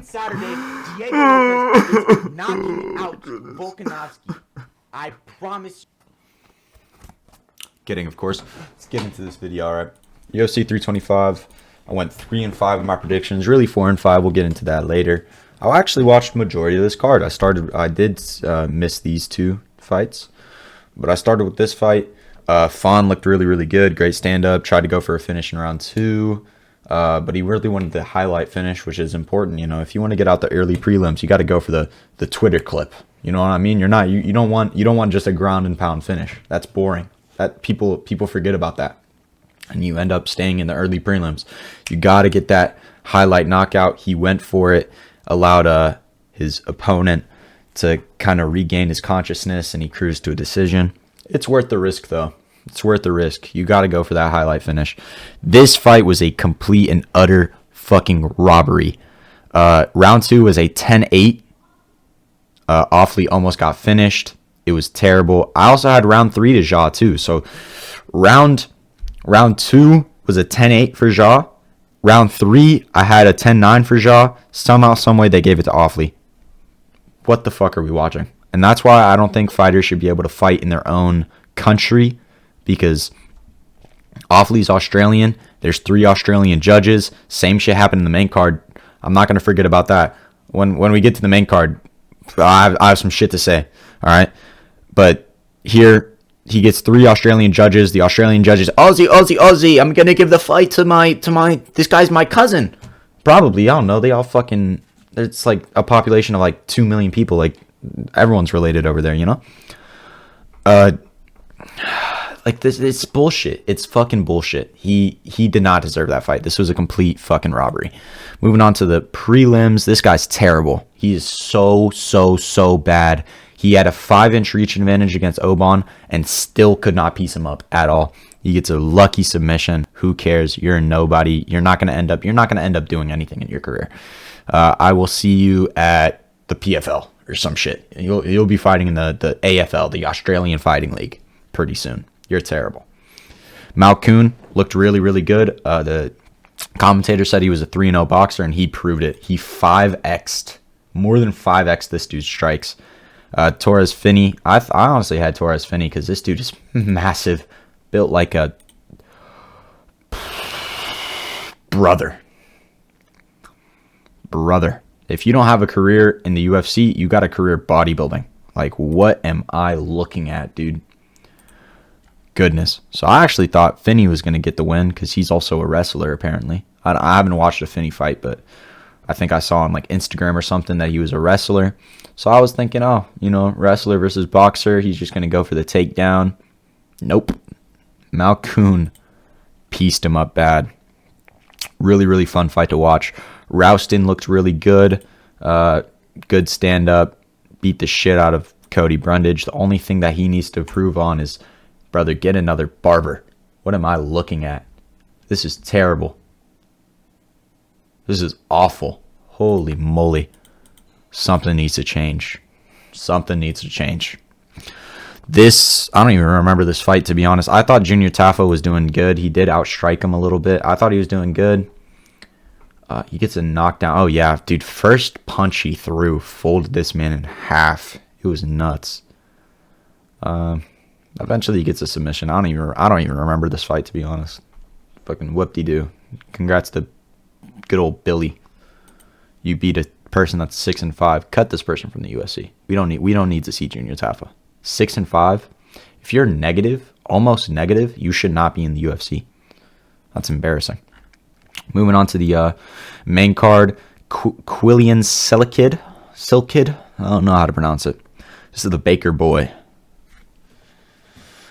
Saturday, Diego Lopez is knocking out Volkanovski. I promise. Kidding, of course. Let's get into this video, all right? UFC 325. I went 3-5 with my predictions. Really 4-5. We'll get into that later. I actually watched majority of this card. I did miss these two fights, but I started with this fight. Fawn looked really, really good. Great stand-up. Tried to go for a finish in round 2. But he really wanted the highlight finish, which is important. You know, if you want to get out the early prelims, you got to go for the Twitter clip. You know what I mean? You don't want just a ground and pound finish. That's boring. That people forget about that, and you end up staying in the early prelims. You got to get that highlight knockout. He went for it, allowed his opponent to kind of regain his consciousness, and he cruised to a decision. It's worth the risk, though. It's worth the risk. You got to go for that highlight finish. This fight was a complete and utter fucking robbery. Round 2 was a 10-8. Offley almost got finished. It was terrible. I also had round 3 to Ja, too. So round 2 was a 10-8 for Ja. Round 3, I had a 10-9 for Ja. Somehow, someway, they gave it to Offley. What the fuck are we watching? And that's why I don't think fighters should be able to fight in their own country, because Offley's Australian. There's 3 Australian judges. Same shit happened in the main card. I'm not going to forget about that. When we get to the main card, I have some shit to say. All right? But here, he gets 3 Australian judges. The Australian judges, Aussie. I'm going to give the fight to my, this guy's my cousin. Probably. I don't know. They all fucking, it's like a population of like 2 million people. Like, everyone's related over there, you know? Like, it's bullshit. It's fucking bullshit. He did not deserve that fight. This was a complete fucking robbery. Moving on to the prelims. This guy's terrible. He is so bad. He had a 5-inch reach advantage against Oban and still could not piece him up at all. He gets a lucky submission. Who cares? You're a nobody. You're not gonna end up doing anything in your career. I will see you at the PFL or some shit. You'll be fighting in the AFL, the Australian Fighting League, pretty soon. You're terrible. Malkoun looked really, really good. The commentator said he was a 3-0 boxer, and he proved it. He 5x'd, more than 5x'd this dude's strikes. Torres Finney, I honestly had Torres Finney because this dude is massive, built like a brother. If you don't have a career in the UFC, you got a career bodybuilding. Like, what am I looking at, dude? Goodness. So I actually thought Finney was going to get the win because he's also a wrestler, apparently. I haven't watched a Finney fight, but I think I saw on like Instagram or something that he was a wrestler. So I was thinking, wrestler versus boxer. He's just going to go for the takedown. Nope. Malkoun pieced him up bad. Really, really fun fight to watch. Rouston looked really good. Good stand-up. Beat the shit out of Cody Brundage. The only thing that he needs to improve on is, brother, get another barber. What am I looking at? This is terrible. This is awful. Holy moly. Something needs to change. This, I don't even remember this fight, to be honest. I thought Junior Taffa was doing good. He did outstrike him a little bit. I thought he was doing good. He gets a knockdown. Oh, yeah, dude. First punch he threw folded this man in half. It was nuts. Eventually he gets a submission. I don't even remember this fight, to be honest. Fucking whoop-de-doo. Congrats to good old Billy. You beat a person that's 6-5. Cut this person from the UFC. We don't need to see Junior Taffa. 6-5. If you're negative, almost negative, you should not be in the UFC. That's embarrassing. Moving on to the main card, Quillian Silkid. I don't know how to pronounce it. This is the Baker boy.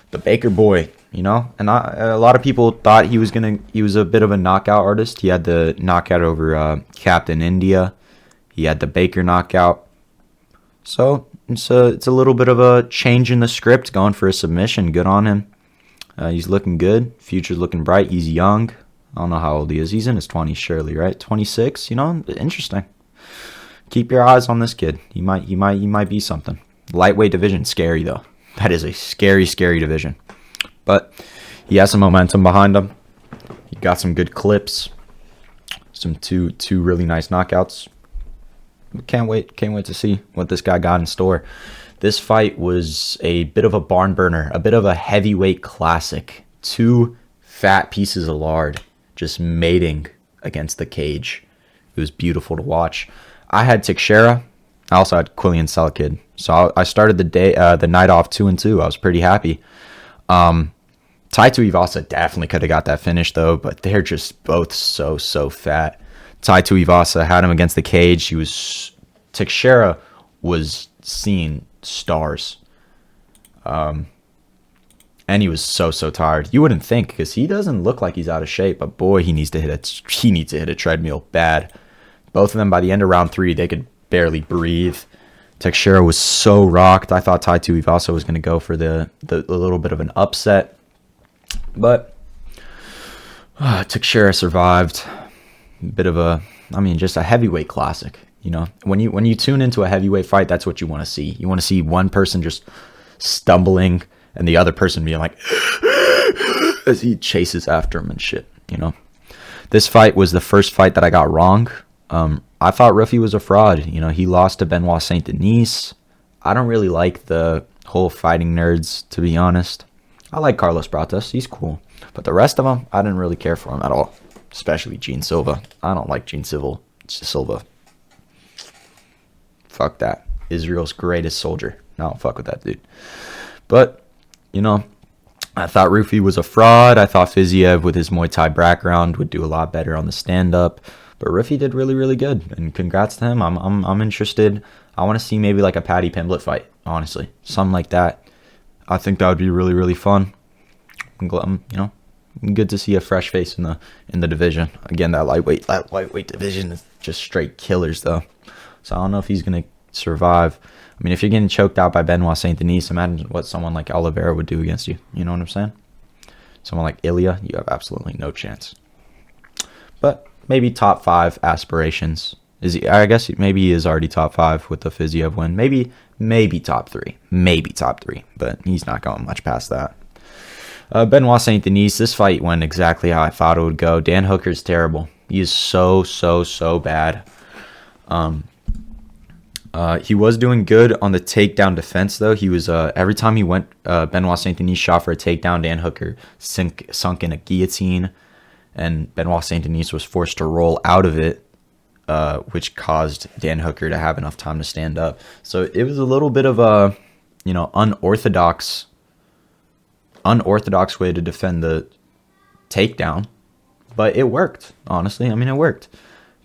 The Baker boy, and a lot of people thought he was a bit of a knockout artist. He had the knockout over Captain India. He had the Baker knockout. So it's a little bit of a change in the script, going for a submission. Good on him. He's looking good. Future's looking bright. He's young. I don't know how old he is. He's in his 20s, surely, right? 26. Interesting. Keep your eyes on this kid. He might be something. Lightweight division, scary though. That is a scary division. But he has some momentum behind him. He got some good clips. Some two really nice knockouts. can't wait to see what this guy got in store. This fight was a bit of a barn burner, a bit of a heavyweight classic. Two fat pieces of lard just mating against the cage. It was beautiful to watch. I had Teixeira. I also had Quillian Selkid. So I started the night off 2-2. I was pretty happy. Taito Ivasa definitely could have got that finish though, but they're just both so fat. Taito Ivasa had him against the cage. Teixeira was seeing stars. And he was so tired. You wouldn't think, because he doesn't look like he's out of shape, but boy, he needs to hit a treadmill bad. Both of them, by the end of round 3, they could barely breathe. Teixeira was so rocked. I thought Taito Ivasa was going to go for the little bit of an upset, but Teixeira survived. Just a heavyweight classic. You know, when you tune into a heavyweight fight, that's what you want to see. You want to see one person just stumbling and the other person being like as he chases after him and shit. You know, this fight was the first fight that I got wrong. I thought Ruffy was a fraud. You know, he lost to Benoit Saint Denis. I don't really like the whole fighting nerds, to be honest. I like Carlos Pratas. He's cool. But the rest of them, I didn't really care for him at all. Especially Gene Silva. I don't like Gene Silva. Fuck that. Israel's greatest soldier. I don't fuck with that dude. But, you know, I thought Rufi was a fraud. I thought Fiziev, with his Muay Thai background, would do a lot better on the stand-up. But Rufi did really good. And congrats to him. I'm interested. I want to see maybe like a Paddy Pimblett fight, honestly. Something like that. I think that would be really fun. Good to see a fresh face in the division. Again, that lightweight division is just straight killers though. So I don't know if he's gonna survive. I mean, if you're getting choked out by Benoit Saint Denis, imagine what someone like Oliveira would do against you. You know what I'm saying? Someone like Ilya, you have absolutely no chance. But maybe top 5 aspirations. I guess maybe he is already top 5 with the Fiziev win. Maybe top 3. Maybe top 3. But he's not going much past that. Benoit Saint Denis, this fight went exactly how I thought it would go. Dan Hooker's terrible. He is so bad. He was doing good on the takedown defense though. He was every time he went, Benoit Saint Denis shot for a takedown, Dan Hooker sunk in a guillotine, and Benoit Saint Denis was forced to roll out of it, which caused Dan Hooker to have enough time to stand up. So it was a little bit of a, unorthodox way to defend the takedown, but it worked. Honestly, it worked.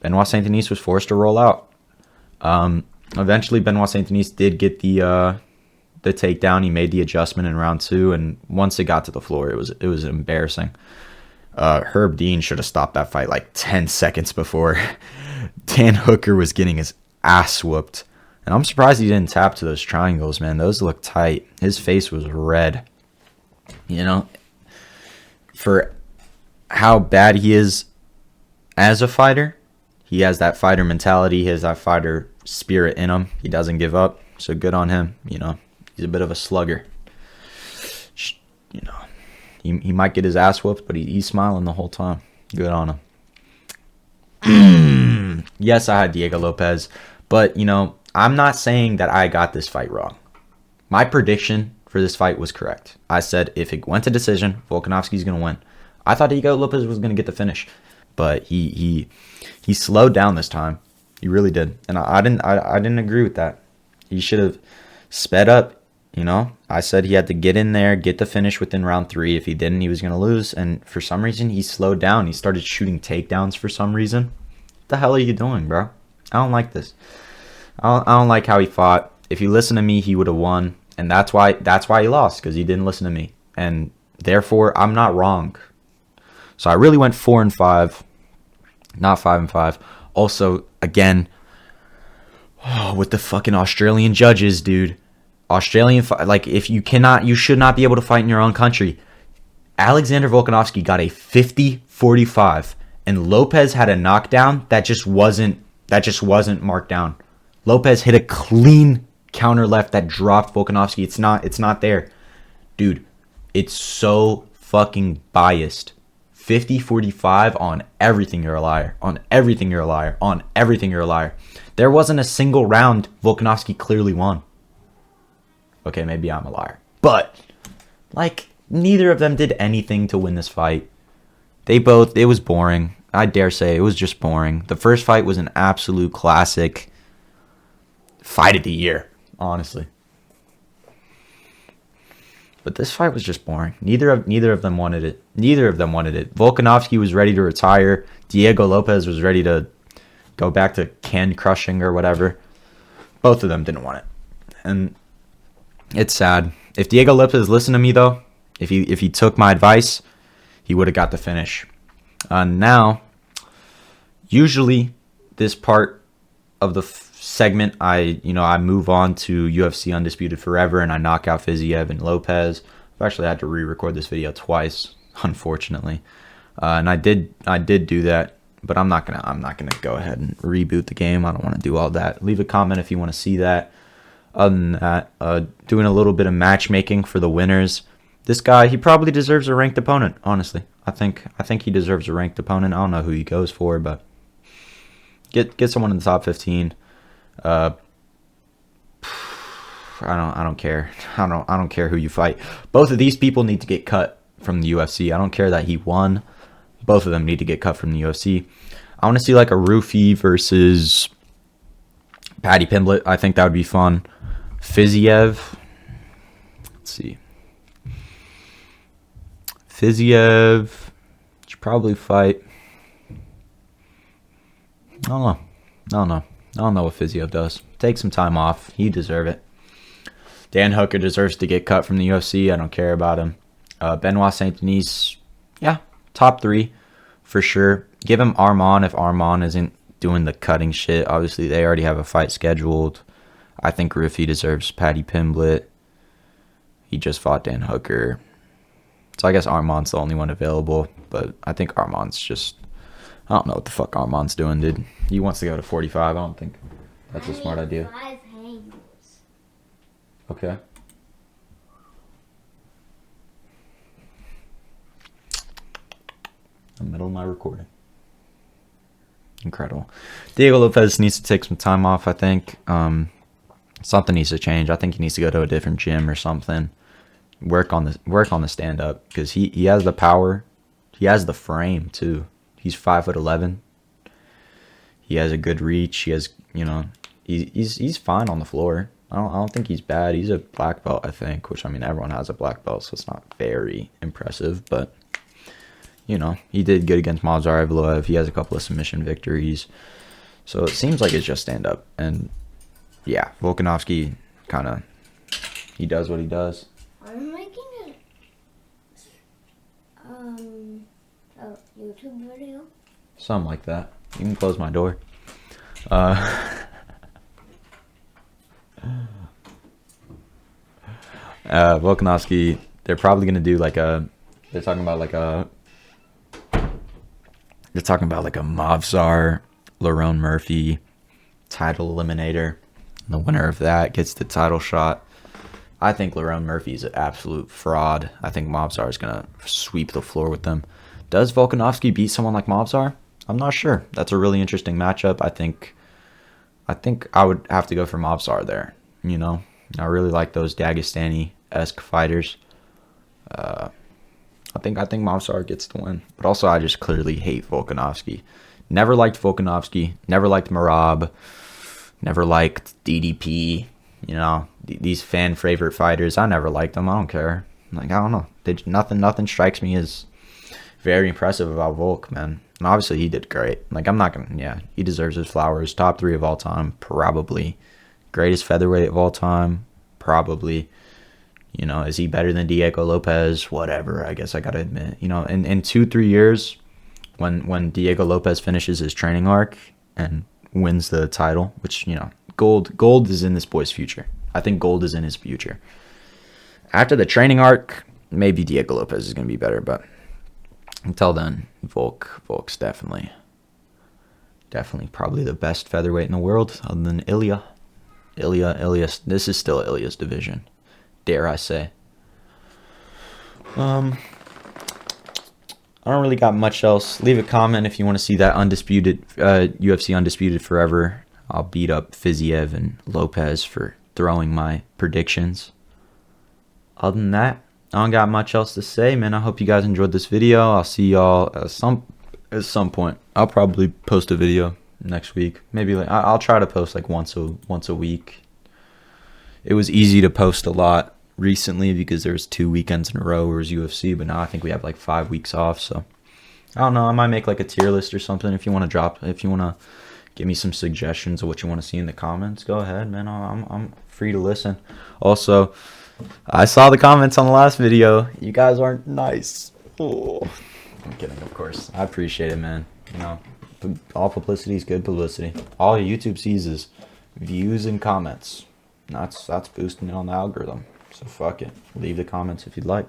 Benoit Saint Denis was forced to roll out. Eventually, Benoit Saint Denis did get the takedown. He made the adjustment in round 2, and once it got to the floor, it was embarrassing. Herb Dean should have stopped that fight like 10 seconds before Dan Hooker was getting his ass whooped. And I'm surprised he didn't tap to those triangles, man. Those look tight. His face was red. For how bad he is as a fighter, he has that fighter mentality. He has that fighter spirit in him. He doesn't give up. So good on him. He's a bit of a slugger. He might get his ass whooped, but he's smiling the whole time. Good on him. Yes, I had Diego Lopez, but I'm not saying that I got this fight wrong. My prediction for this fight was correct. I said if it went to decision, Volkanovski's going to win. I thought Diego Lopez was going to get the finish, but he slowed down this time. He really did, and I didn't agree with that. He should have sped up. I said he had to get in there, get the finish within round 3. If he didn't, he was going to lose. And for some reason, he slowed down. He started shooting takedowns for some reason. What the hell are you doing, bro? I don't like this. I don't like how he fought. If he listened to me, he would have won. And that's why he lost, because he didn't listen to me. And therefore, I'm not wrong. So I really went 4-5, not 5-5. Also, again, with the fucking Australian judges, dude. If you should not be able to fight in your own country. Alexander Volkanovski got a 50-45, and Lopez had a knockdown that just wasn't marked down. Lopez hit a clean counter left that dropped Volkanovski. It's not there. Dude, it's so fucking biased. 50-45 on everything you're a liar. On everything you're a liar. On everything you're a liar. There wasn't a single round Volkanovski clearly won. Okay, maybe I'm a liar. But, like, neither of them did anything to win this fight. It was boring. I dare say it was just boring. The first fight was an absolute classic fight of the year, honestly. But this fight was just boring. Neither of them wanted it. Neither of them wanted it. Volkanovski was ready to retire. Diego Lopez was ready to go back to can crushing or whatever. Both of them didn't want it. And it's sad. If Diego Lopez listened to me, though, if he took my advice, he would have got the finish. Now, usually this part of the segment, I move on to UFC Undisputed Forever, and I knock out Fiziev and Lopez. I've actually had to re-record this video twice, unfortunately, and I did do that. But I'm not gonna go ahead and reboot the game. I don't want to do all that. Leave a comment if you want to see that. Other than that, doing a little bit of matchmaking for the winners. This guy, he probably deserves a ranked opponent. Honestly, I think he deserves a ranked opponent. I don't know who he goes for, but get someone in the top 15. I don't care. I don't care who you fight. Both of these people need to get cut from the UFC. I don't care that he won. Both of them need to get cut from the UFC. I want to see like a Roofy versus Paddy Pimblett. I think that would be fun. Fiziev. Let's see. Fiziev should probably fight. I don't know what Fiziev does. Take some time off. He deserves it. Dan Hooker deserves to get cut from the UFC. I don't care about him. Benoit Saint Denis, yeah, top 3 for sure. Give him Arman if Arman isn't doing the cutting shit. Obviously, they already have a fight scheduled. I think Roofy deserves Paddy Pimblett. He just fought Dan Hooker. So I guess Arman's the only one available. But I think Arman's just... I don't know what the fuck Arman's doing, dude. He wants to go to 45. I don't think that's a smart idea. 5 hangers. Okay. In the middle of my recording. Incredible. Diego Lopez needs to take some time off, I think. Something needs to change. I think he needs to go to a different gym or something. Work on the stand up because he has the power. He has the frame too. He's 5'11". He has a good reach. He has, he's fine on the floor. I don't think he's bad. He's a black belt, I think, which, I mean, everyone has a black belt, so it's not very impressive, but he did good against Movsar Evloev. He has a couple of submission victories. So it seems like it's just stand up. And yeah, Volkanovski he does what he does. I'm making a YouTube video. Something like that. You can close my door. Volkanovski, they're probably going to do they're talking about like a Movsar Lerone Murphy title eliminator. The winner of that gets the title shot. I think Lerone Murphy is an absolute fraud. I think Movsar is going to sweep the floor with them. Does Volkanovski beat someone like Movsar? I'm not sure. That's a really interesting matchup. I think I would have to go for Movsar there. I really like those Dagestani-esque fighters. I think Movsar gets the win. But also, I just clearly hate Volkanovski. Never liked Volkanovski. Never liked Marab. Never liked DDP. These fan favorite fighters. I never liked them. I don't care. I don't know. Nothing strikes me as very impressive about Volk, man. And obviously, he did great. I'm not gonna. Yeah, he deserves his flowers. Top 3 of all time, probably. Greatest featherweight of all time, probably. Is he better than Diego Lopez? Whatever. I guess I gotta admit. In 2-3 years, when Diego Lopez finishes his training arc and wins the title, which gold is in this boy's future. I think gold is in his future. After the training arc, maybe Diego Lopez is gonna be better, but until then, Volk's definitely probably the best featherweight in the world, other than Ilya. This is still Ilya's division, dare I say. I don't really got much else. Leave a comment if you want to see that undisputed UFC undisputed forever. I'll beat up Fiziev and Lopez for throwing my predictions. Other than that, I don't got much else to say, man. I hope you guys enjoyed this video. I'll see y'all at some point. I'll probably post a video next week. Maybe like I'll try to post like once a week. It was easy to post a lot recently because there was 2 weekends in a row where it was UFC, but now I think we have like 5 weeks off. So I don't know. I might make like a tier list or something. If you want to give me some suggestions of what you want to see in the comments, go ahead, man. I'm free to listen. Also, I saw the comments on the last video. You guys aren't nice. Oh, I'm kidding, of course. I appreciate it, man. You know, all publicity is good publicity. All YouTube sees is views and comments. That's boosting it on the algorithm. So fuck it. Leave the comments if you'd like.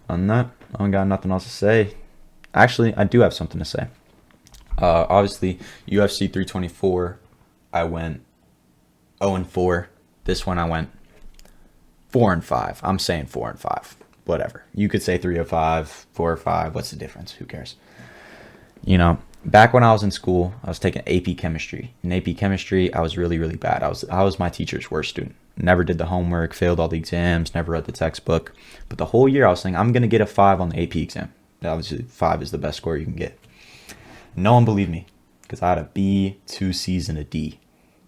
On that, I don't got nothing else to say. Actually, I do have something to say. Obviously, UFC 324, I went 0-4. This one I went 4-5. I'm saying 4-5. Whatever. You could say 3-5, 4-5. What's the difference? Who cares? You know, back when I was in school, I was taking AP chemistry. In AP chemistry, I was really, really bad. I was my teacher's worst student. Never did the homework, failed all the exams, never read the textbook. But the whole year I was saying, I'm going to get a 5 on the AP exam. Obviously, 5 is the best score you can get. No one believed me because I had a B, 2 C's, and a D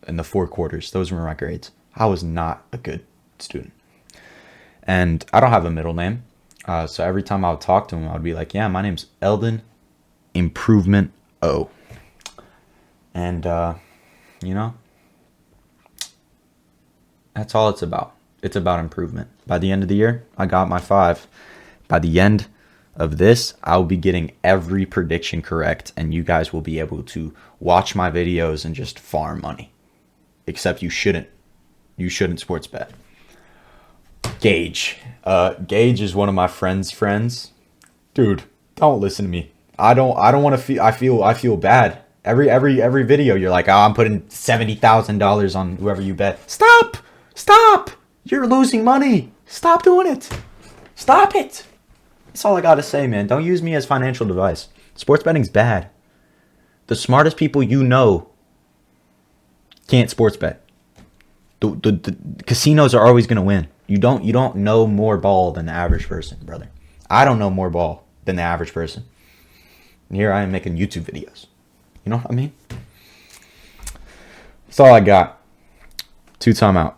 in the 4 quarters. Those were my grades. I was not a good student. And I don't have a middle name. So every time I would talk to him, I would be like, yeah, my name's Eldon Improvement O. And, you know, that's all it's about. It's about improvement. By the end of the year, I got my 5. By the end of this, I'll be getting every prediction correct, and you guys will be able to watch my videos and just farm money. Except you shouldn't. You shouldn't sports bet. Gage. Gage is one of my friends. Dude, don't listen to me. I don't want to feel. I feel bad. Every video, you're like, oh, I'm putting $70,000 on whoever you bet. Stop! You're losing money. Stop doing it. Stop it. That's all I gotta say, man. Don't use me as financial advice. Sports betting's bad. The smartest people you know can't sports bet. The casinos are always gonna win. You don't know more ball than the average person, brother. I don't know more ball than the average person. And here I am making YouTube videos. You know what I mean? That's all I got. 2 time out.